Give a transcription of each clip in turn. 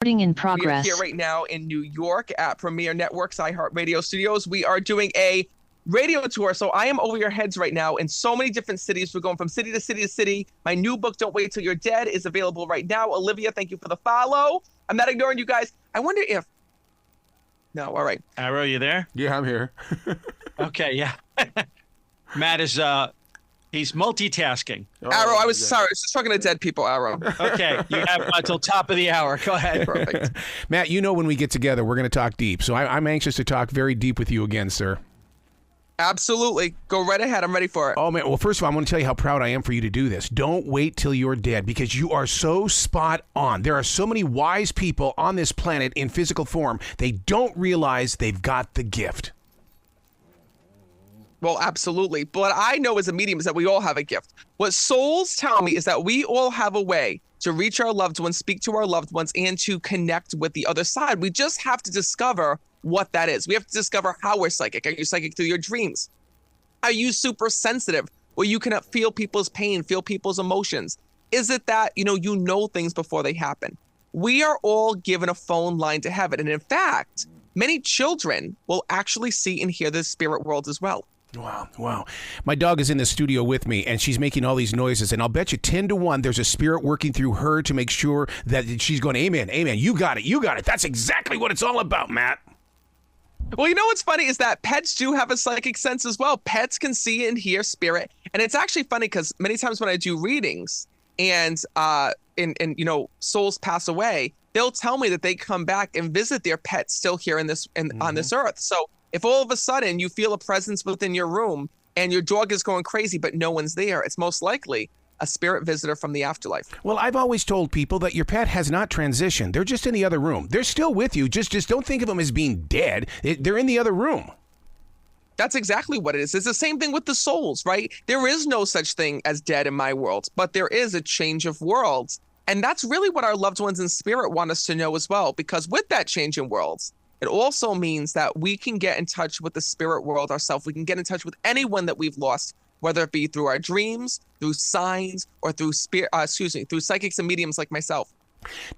Recording in We are progress. here right now in New York at Premier Networks iHeartRadio Studios. We are doing a radio tour. So I am over your heads right now in so many different cities. We're going from city to city to city. My new book, Don't Wait Till You're Dead, is available right now. Olivia, thank you for the follow. I'm not ignoring you guys. I wonder if... No, all right. Arrow, you there? Yeah, I'm here. Okay, yeah. Matt is he's multitasking. Arrow, I was sorry. I was just talking to dead people, Arrow. Okay, you have until top of the hour. Go ahead. Perfect. Matt, you know when we get together, we're going to talk deep. So I'm anxious to talk very deep with you again, sir. Absolutely. Go right ahead. I'm ready for it. Oh, man. Well, first of all, I want to tell you how proud I am for you to do this. Don't wait till you're dead, because you are so spot on. There are so many wise people on this planet in physical form. They don't realize they've got the gift. Well, absolutely. But what I know as a medium is that we all have a gift. What souls tell me is that we all have a way to reach our loved ones, speak to our loved ones, and to connect with the other side. We just have to discover what that is. We have to discover how we're psychic. Are you psychic through your dreams? Are you super sensitive where you can feel people's pain, feel people's emotions? Is it that, you know things before they happen? We are all given a phone line to heaven. And in fact, many children will actually see and hear the spirit world as well. Wow. My dog is in the studio with me, and she's making all these noises, and I'll bet you 10 to 1 there's a spirit working through her to make sure that she's going, amen, you got it. That's exactly what it's all about, Matt. Well, you know what's funny is that pets do have a psychic sense as well. Pets can see and hear spirit. And it's actually funny because many times when I do readings and souls pass away, they'll tell me that they come back and visit their pets still here on this earth. So if all of a sudden you feel a presence within your room and your dog is going crazy, but no one's there, it's most likely a spirit visitor from the afterlife. Well, I've always told people that your pet has not transitioned. They're just in the other room. They're still with you. Just don't think of them as being dead. They're in the other room. That's exactly what it is. It's the same thing with the souls, right? There is no such thing as dead in my world, but there is a change of worlds. And that's really what our loved ones in spirit want us to know as well, because with that change in worlds, it also means that we can get in touch with the spirit world ourselves. We can get in touch with anyone that we've lost, whether it be through our dreams, through signs, or through through psychics and mediums like myself.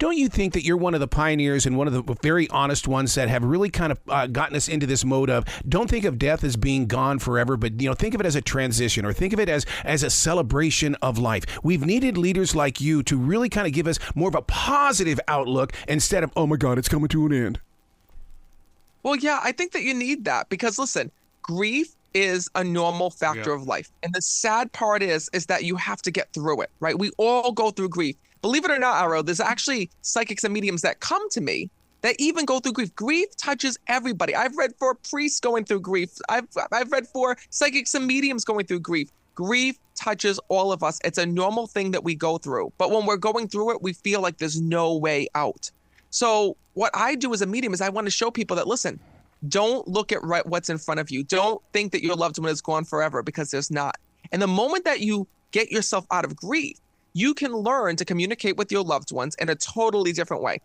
Don't you think that you're one of the pioneers and one of the very honest ones that have really kind of gotten us into this mode of don't think of death as being gone forever, but think of it as a transition, or think of it as a celebration of life. We've needed leaders like you to really kind of give us more of a positive outlook instead of, oh my God, it's coming to an end. Well, yeah, I think that you need that because, listen, grief is a normal factor of life. And the sad part is that you have to get through it, right? We all go through grief. Believe it or not, Arrow, there's actually psychics and mediums that come to me that even go through grief. Grief touches everybody. I've read for priests going through grief. I've read for psychics and mediums going through grief. Grief touches all of us. It's a normal thing that we go through. But when we're going through it, we feel like there's no way out. So what I do as a medium is I want to show people that, listen, don't look at what's in front of you. Don't think that your loved one is gone forever, because there's not. And the moment that you get yourself out of grief, you can learn to communicate with your loved ones in a totally different way.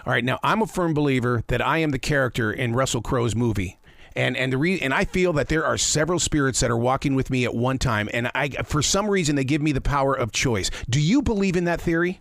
All right. Now, I'm a firm believer that I am the character in Russell Crowe's movie. And I feel that there are several spirits that are walking with me at one time. And for some reason, they give me the power of choice. Do you believe in that theory?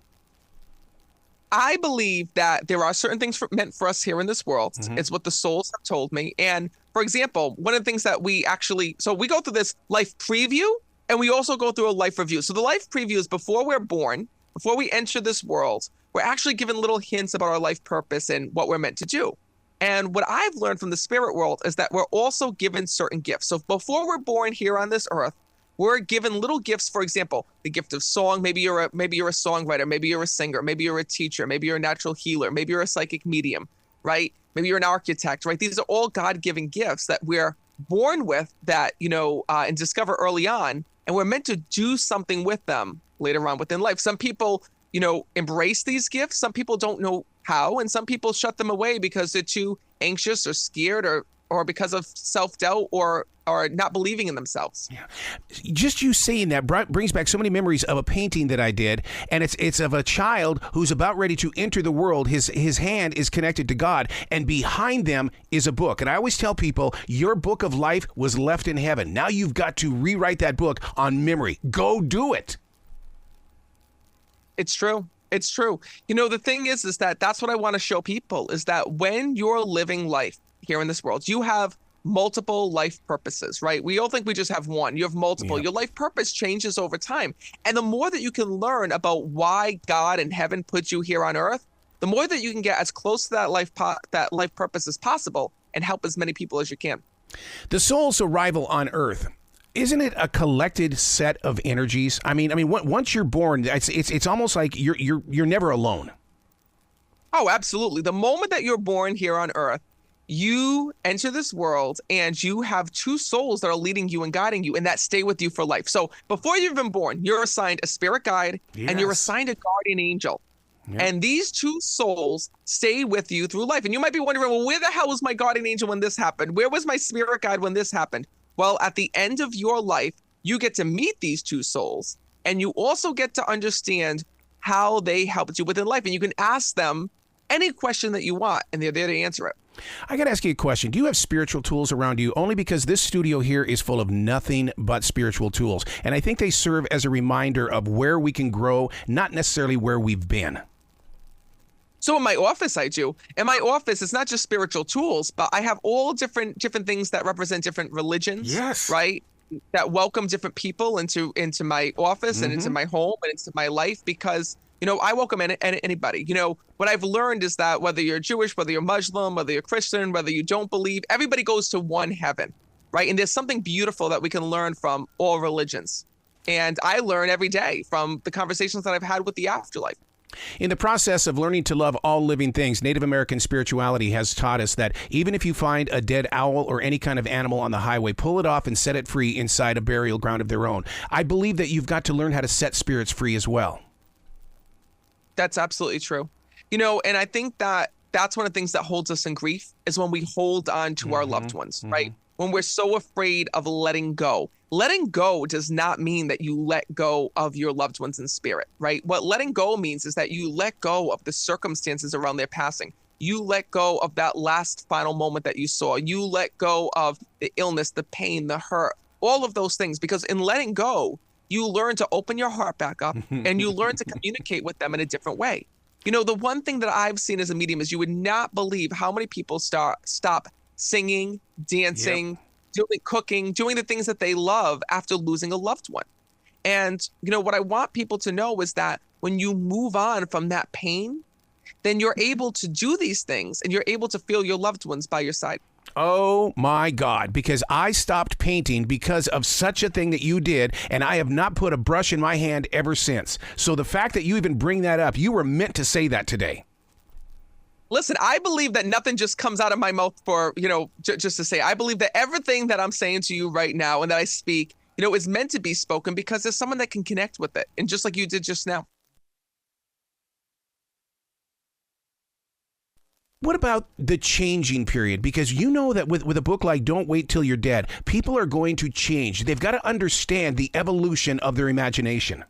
I believe that there are certain things meant for us here in this world. It's what the souls have told me. And for example, one of the things that we go through this life preview, and we also go through a life review. So the life preview is before we're born, before we enter this world, we're actually given little hints about our life purpose and what we're meant to do. And what I've learned from the spirit world is that we're also given certain gifts. So before we're born here on this earth, we're given little gifts. For example, the gift of song. Maybe you're a songwriter. Maybe you're a singer. Maybe you're a teacher. Maybe you're a natural healer. Maybe you're a psychic medium, right? Maybe you're an architect, right? These are all God-given gifts that we're born with that, and discover early on. And we're meant to do something with them later on within life. Some people, embrace these gifts. Some people don't know how. And some people shut them away because they're too anxious or scared or because of self-doubt or not believing in themselves. Yeah. Just you saying that brings back so many memories of a painting that I did, and it's of a child who's about ready to enter the world. His hand is connected to God, and behind them is a book. And I always tell people, your book of life was left in heaven. Now you've got to rewrite that book on memory. Go do it. It's true. It's true. The thing is that that's what I want to show people, is that when you're living life here in this world, you have multiple life purposes, right? We all think we just have one. You have multiple. Yeah. Your life purpose changes over time. And the more that you can learn about why God and heaven put you here on earth, the more that you can get as close to that life purpose as possible and help as many people as you can. The soul's arrival on earth, isn't it a collected set of energies? I mean, once you're born, it's almost like you're never alone. Oh, absolutely. The moment that you're born here on earth, you enter this world and you have two souls that are leading you and guiding you and that stay with you for life. So before you've been born, you're assigned a spirit guide and you're assigned a guardian angel. Yep. And these two souls stay with you through life. And you might be wondering, well, where the hell was my guardian angel when this happened? Where was my spirit guide when this happened? Well, at the end of your life, you get to meet these two souls, and you also get to understand how they helped you within life. And you can ask them any question that you want, and they're there to answer it. I got to ask you a question. Do you have spiritual tools around you? Only because this studio here is full of nothing but spiritual tools. And I think they serve as a reminder of where we can grow, not necessarily where we've been. So in my office, I do. In my office, it's not just spiritual tools, but I have all different things that represent different religions, yes, right? That welcome different people into my office and into my home and into my life, because I welcome anybody. What I've learned is that whether you're Jewish, whether you're Muslim, whether you're Christian, whether you don't believe, everybody goes to one heaven, right? And there's something beautiful that we can learn from all religions. And I learn every day from the conversations that I've had with the afterlife. In the process of learning to love all living things, Native American spirituality has taught us that even if you find a dead owl or any kind of animal on the highway, pull it off and set it free inside a burial ground of their own. I believe that you've got to learn how to set spirits free as well. That's absolutely true. And I think that that's one of the things that holds us in grief, is when we hold on to our loved ones, right? When we're so afraid of letting go. Letting go does not mean that you let go of your loved ones in spirit, right? What letting go means is that you let go of the circumstances around their passing. You let go of that last final moment that you saw. You let go of the illness, the pain, the hurt, all of those things, because in letting go, you learn to open your heart back up and you learn to communicate with them in a different way. The one thing that I've seen as a medium is you would not believe how many people stop singing, dancing, doing cooking, doing the things that they love after losing a loved one. And, what I want people to know is that when you move on from that pain, then you're able to do these things and you're able to feel your loved ones by your side. Oh my God, because I stopped painting because of such a thing that you did, and I have not put a brush in my hand ever since. So the fact that you even bring that up, you were meant to say that today. Listen, I believe that nothing just comes out of my mouth for, just to say. I believe that everything that I'm saying to you right now and that I speak, is meant to be spoken because there's someone that can connect with it. And just like you did just now. What about the changing period? Because you know that with a book like Don't Wait Till You're Dead, people are going to change. They've got to understand the evolution of their imagination.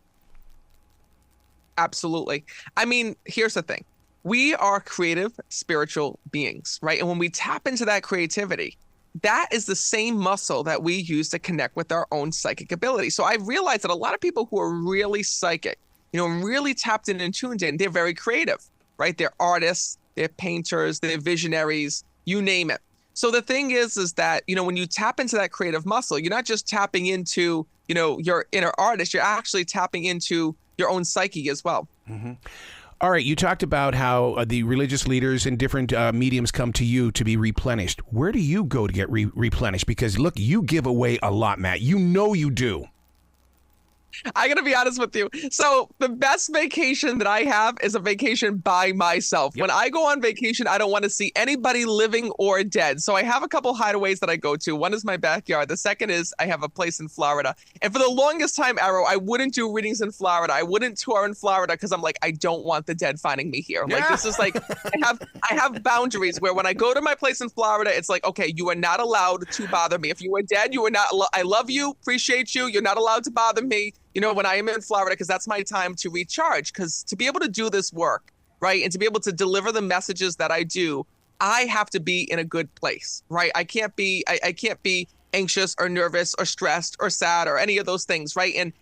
Absolutely. I mean, here's the thing. We are creative, spiritual beings, right? And when we tap into that creativity, that is the same muscle that we use to connect with our own psychic ability. So I realized that a lot of people who are really psychic, really tapped in and tuned in, they're very creative, right? They're artists, they're painters, they're visionaries, you name it. So the thing is that, when you tap into that creative muscle, you're not just tapping into, your inner artist, you're actually tapping into your own psyche as well. Mm-hmm. All right, you talked about how the religious leaders and different mediums come to you to be replenished. Where do you go to get replenished? Because, look, you give away a lot, Matt. You know you do. I gotta be honest with you. So the best vacation that I have is a vacation by myself. Yep. When I go on vacation, I don't want to see anybody living or dead. So I have a couple hideaways that I go to. One is my backyard. The second is I have a place in Florida. And for the longest time, Arrow, I wouldn't do readings in Florida. I wouldn't tour in Florida because I'm like, I don't want the dead finding me here. Like, this is like, I have boundaries where when I go to my place in Florida, it's like, okay, you are not allowed to bother me. If you are dead, you are not, I love you, appreciate you. You're not allowed to bother me. When I am in Florida, because that's my time to recharge, because to be able to do this work, right, and to be able to deliver the messages that I do, I have to be in a good place, right? I can't be anxious or nervous or stressed or sad or any of those things, right? And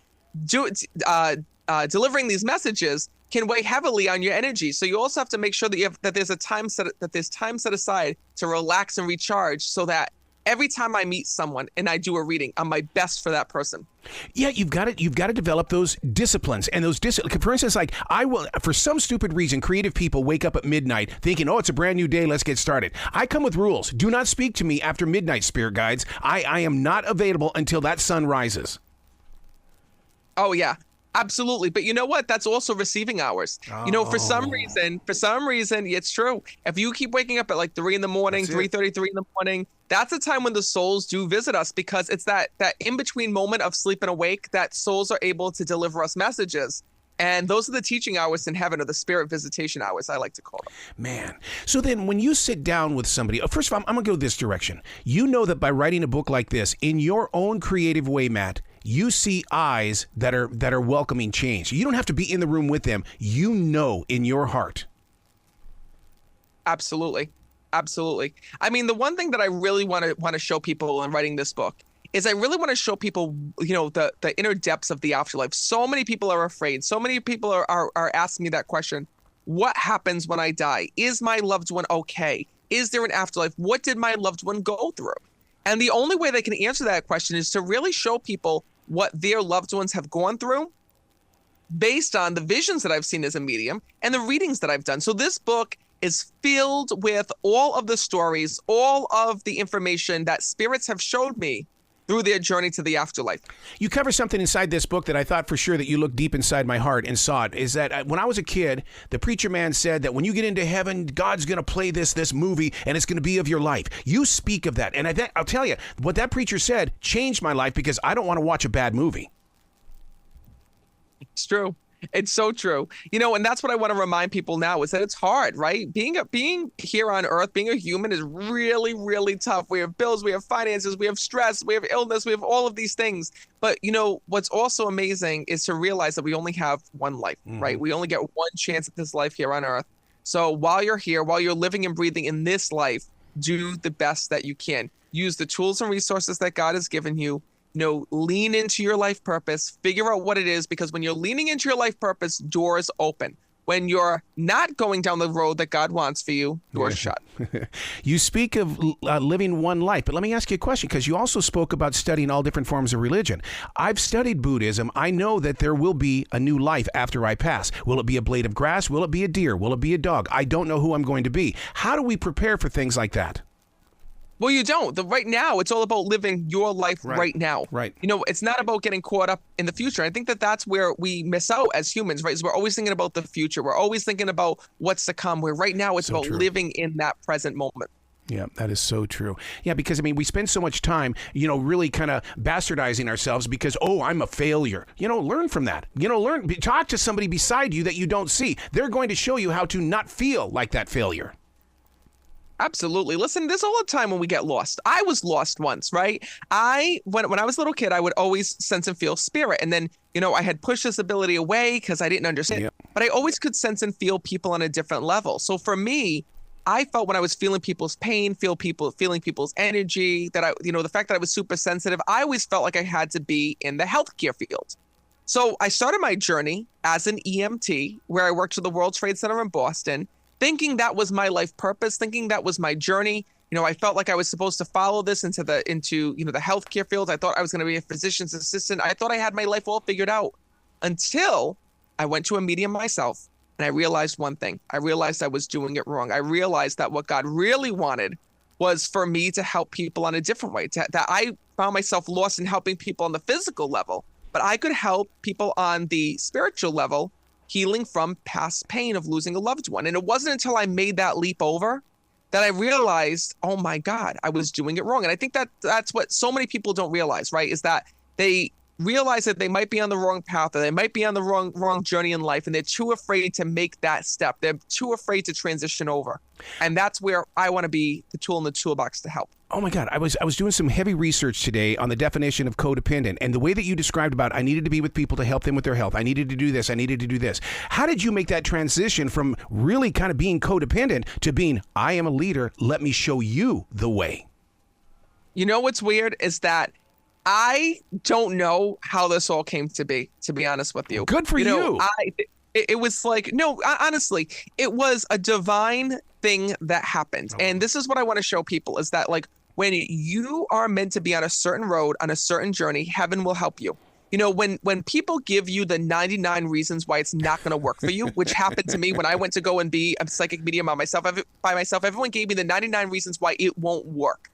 delivering these messages, can weigh heavily on your energy. So you also have to make sure that there's time set aside to relax and recharge, so that every time I meet someone and I do a reading, I'm my best for that person. Yeah, you've got to develop those disciplines, and for instance, like I will, for some stupid reason, creative people wake up at midnight thinking, oh, it's a brand new day, let's get started. I come with rules. Do not speak to me after midnight, spirit guides. I am not available until that sun rises. Oh yeah, absolutely. But you know what? That's also receiving hours. For some reason, it's true. If you keep waking up at like 3 a.m, 3:33 in the morning, that's the time when the souls do visit us, because it's that in-between moment of sleep and awake that souls are able to deliver us messages. And those are the teaching hours in heaven, or the spirit visitation hours, I like to call them. Man. So then when you sit down with somebody, first of all, I'm going to go this direction. You know that by writing a book like this, in your own creative way, Matt, you see eyes that are welcoming change. You don't have to be in the room with them. You know in your heart. Absolutely. Absolutely. I mean, the one thing that I really want to show people in writing this book is I really want to show people, the inner depths of the afterlife. So many people are afraid. So many people are asking me that question. What happens when I die? Is my loved one okay? Is there an afterlife? What did my loved one go through? And the only way they can answer that question is to really show people what their loved ones have gone through based on the visions that I've seen as a medium and the readings that I've done. So this book is filled with all of the stories, all of the information that spirits have showed me through their journey to the afterlife. You cover something inside this book that I thought for sure that you looked deep inside my heart and saw it, is that when I was a kid, the preacher man said that when you get into heaven, God's going to play this movie and it's going to be of your life. You speak of that. And I'll tell you, what that preacher said changed my life, because I don't want to watch a bad movie. It's true. It's so true. And that's what I want to remind people now, is that it's hard, right? Being here on earth, being a human is really, really tough. We have bills, we have finances, we have stress, we have illness, we have all of these things. But, what's also amazing is to realize that we only have one life, right? We only get one chance at this life here on earth. So while you're here, while you're living and breathing in this life, do the best that you can. Use the tools and resources that God has given you. Lean into your life purpose, figure out what it is, because when you're leaning into your life purpose, doors open. When you're not going down the road that God wants for you, doors shut. You speak of living one life, but let me ask you a question, because you also spoke about studying all different forms of religion. I've studied Buddhism. I know that there will be a new life after I pass. Will it be a blade of grass? Will it be a deer? Will it be a dog? I don't know who I'm going to be. How do we prepare for things like that? Well, you don't. Right now, it's all about living your life right now. Right. It's not about getting caught up in the future. I think that that's where we miss out as humans, right? Is we're always thinking about the future. We're always thinking about what's to come, where right now it's about living in that present moment. Yeah, that is so true. Yeah, because, we spend so much time, really kind of bastardizing ourselves because, I'm a failure. Learn from that. Talk to somebody beside you that you don't see. They're going to show you how to not feel like that failure. Absolutely. Listen, there's all the time when we get lost. I was lost once, right? When I was a little kid, I would always sense and feel spirit. And then, I had pushed this ability away because I didn't understand. Yep. But I always could sense and feel people on a different level. So for me, I felt when I was feeling people's pain, feeling people's energy, that the fact that I was super sensitive, I always felt like I had to be in the healthcare field. So I started my journey as an EMT, where I worked for the World Trade Center in Boston, thinking that was my life purpose, thinking that was my journey. I felt like I was supposed to follow this into the healthcare field. I thought I was going to be a physician's assistant. I thought I had my life all figured out, until I went to a medium myself, and I realized one thing. I realized I was doing it wrong. I realized that what God really wanted was for me to help people on a different way, that I found myself lost in helping people on the physical level, but I could help people on the spiritual level, healing from past pain of losing a loved one. And it wasn't until I made that leap over that I realized, oh my God, I was doing it wrong. And I think that that's what so many people don't realize, right? Is that they realize that they might be on the wrong path, or they might be on the wrong journey in life, and they're too afraid to make that step. They're too afraid to transition over. And that's where I want to be the tool in the toolbox to help. Oh my God, I was doing some heavy research today on the definition of codependent, and the way that you described about I needed to be with people to help them with their health. I needed to do this. I needed to do this. How did you make that transition from really kind of being codependent to being, I am a leader, let me show you the way? What's weird is that I don't know how this all came to be honest with you. Good for you. it was like, no, honestly, it was a divine thing that happened. And this is what I want to show people is that like when you are meant to be on a certain road, on a certain journey, heaven will help you. You know, when people give you the 99 reasons why it's not going to work for you, which happened to me when I went to go and be a psychic medium by myself, everyone gave me the 99 reasons why it won't work.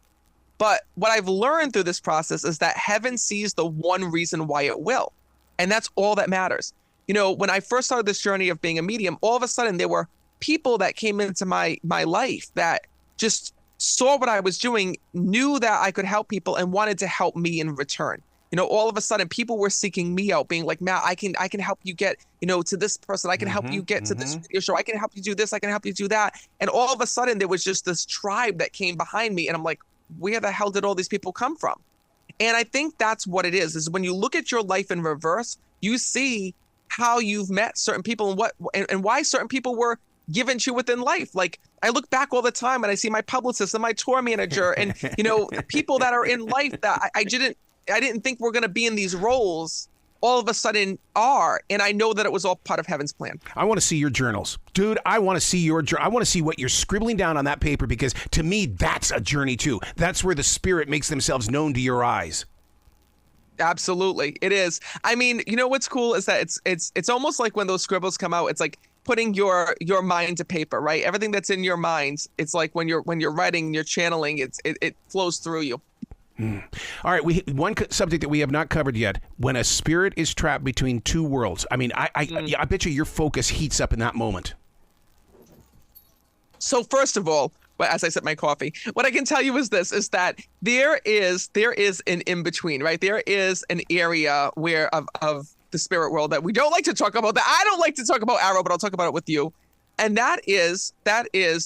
But what I've learned through this process is that heaven sees the one reason why it will. And that's all that matters. You know, when I first started this journey of being a medium, all of a sudden there were people that came into my life that just saw what I was doing, knew that I could help people and wanted to help me in return. You know, all of a sudden people were seeking me out, being like, Matt, I can help you get, you know, to this person. I can help you get to this video show. I can help you do this. I can help you do that. And all of a sudden there was just this tribe that came behind me. And I'm like, where the hell did all these people come from? And I think that's what it is when you look at your life in reverse, you see how you've met certain people and why certain people were given to you within life. Like I look back all the time and I see my publicist and my tour manager and, you know, the people that are in life that I didn't think were going to be in these roles all of a sudden are. And I know that it was all part of heaven's plan. I want to see your journals. Dude, I want to see I want to see what you're scribbling down on that paper, because to me, that's a journey too. That's where the spirit makes themselves known to your eyes. Absolutely. It is. I mean, you know, what's cool is that it's almost like when those scribbles come out, it's like putting your mind to paper, right? Everything that's in your mind, it's like when you're writing, you're channeling, it flows through you. All right, one subject that we have not covered yet: when a spirit is trapped between two worlds. I mean, I bet you your focus heats up in that moment. So first of all, as I sip my coffee, what I can tell you is that there is an in-between, right? There is an area where of the spirit world that we don't like to talk about, that I don't like to talk about, Arrow, but I'll talk about it with you. And that is,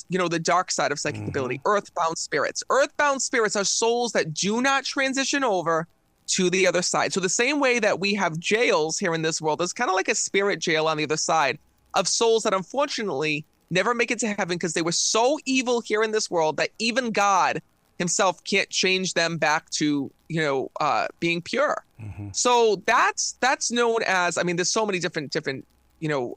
you know, the dark side of psychic ability, earthbound spirits. Earthbound spirits are souls that do not transition over to the other side. So the same way that we have jails here in this world, there's kind of like a spirit jail on the other side of souls that unfortunately never make it to heaven because they were so evil here in this world that even God himself can't change them back to, you know, being pure. So that's known as, I mean, there's so many different, you know,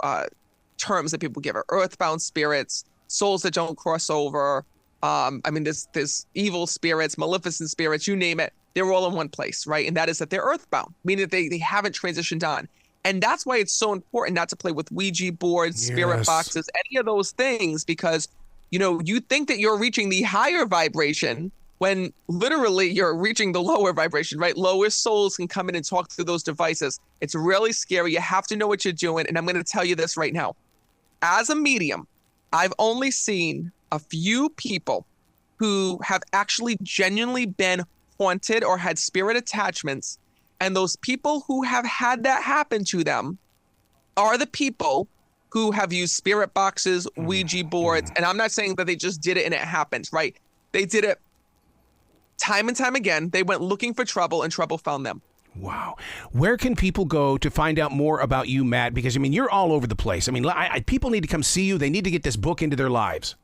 terms that people give it. Earthbound spirits, souls that don't cross over. I mean, there's evil spirits, maleficent spirits, you name it. They're all in one place, right? And that is that they're earthbound, meaning that they haven't transitioned on. And that's why it's so important not to play with Ouija boards, spirit boxes, any of those things, because, you know, you think that you're reaching the higher vibration when literally you're reaching the lower vibration, right? Lower souls can come in and talk through those devices. It's really scary. You have to know what you're doing. And I'm going to tell you this right now. As a medium, I've only seen a few people who have actually genuinely been haunted or had spirit attachments. And those people who have had that happen to them are the people who have used spirit boxes, Ouija boards. And I'm not saying that they just did it and it happened, right? They did it time and time again. They went looking for trouble and trouble found them. Wow. Where can people go to find out more about you, Matt? Because, I mean, you're all over the place. I mean, people need to come see you. They need to get this book into their lives.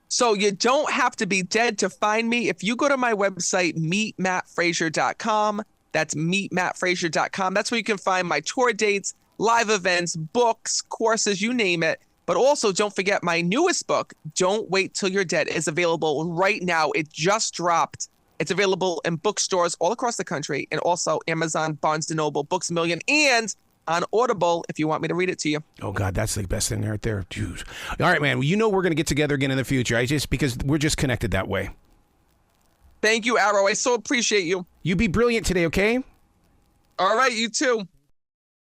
So you don't have to be dead to find me. If you go to my website, meetmattfraser.com, that's meetmattfraser.com. That's where you can find my tour dates, live events, books, courses, you name it. But also don't forget my newest book, Don't Wait Till You're Dead, is available right now. It just dropped. It's available in bookstores all across the country and also Amazon, Barnes & Noble, Books A Million, and on Audible if you want me to read it to you. Oh, God, that's the best thing right there. Jeez. All right, man. Well, you know we're going to get together again in the future. Because we're just connected that way. Thank you, Arrow. I so appreciate you. You be brilliant today, okay? All right, you too.